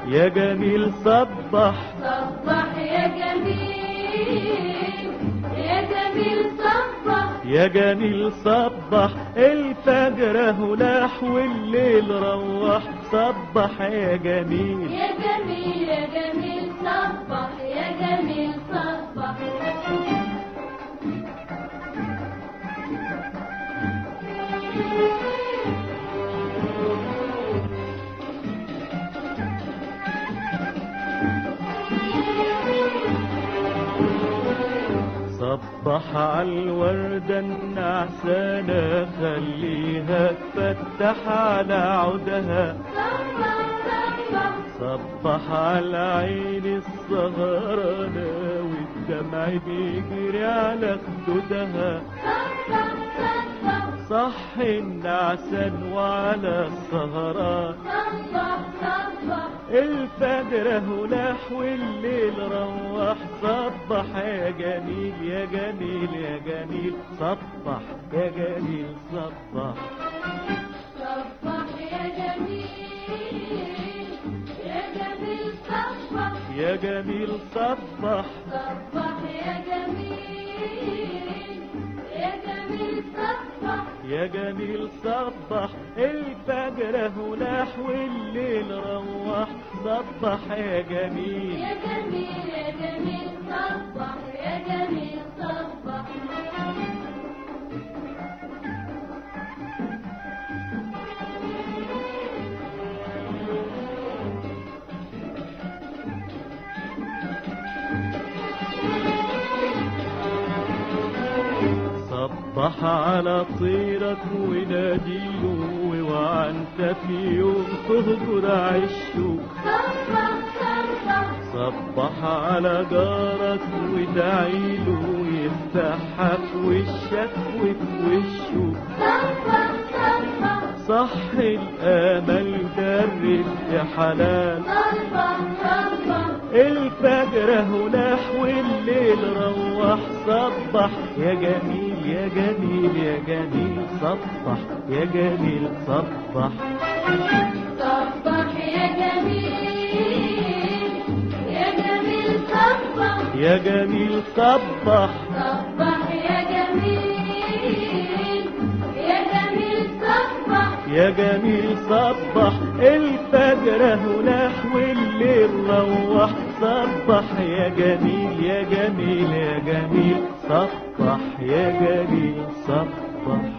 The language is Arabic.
يا جميل صبح صبح يا جميل، يا جميل صبح، يا جميل صبح، الفجر هلاح والليل روح، صبح يا جميل. يا جميل يا جميل صبح، يا جميل صبح. صبح عالوردة النعسانة، خليها تفتح على عودها. صبح صبح صبح عالعين السهرانة، والدمع بيجري على خدودها. صبح صبح صحي النعسان وعلى السهران، صبح صبح. الفجر هلاح والليل روح، صبح يا جميل يا جميل يا جميل صبح يا جميل صبح. صبح يا جميل، يا جميل صبح، يا جميل صبح، صبح يا جميل، يا جميل صبح. يا جميل صبح، الفجر هلاح والليل روح، صبح يا جميل. يا جميل يا جميل صبح، يا جميل صبح. صبح على طيرك وناديله، وانت في يوم تهجر عشه. صبح صبح صبح على جارك ودعيله، يفتحها في وشك وفي وشه. صبح صبح صحي الامل درب يا حلال، صبح صبح. الفجر هلاح والليل روح، صبح يا جميل يا جميل يا جميل صبح يا جميل صبح. صبح يا جميل، يا جميل صبح، يا جميل صبح، صبح يا جميل، يا جميل صبح. يا جميل صبح، الفجر هلاح والليل روح، صبح يا جميل يا جميل يا جميل صبح يا جميل صبح.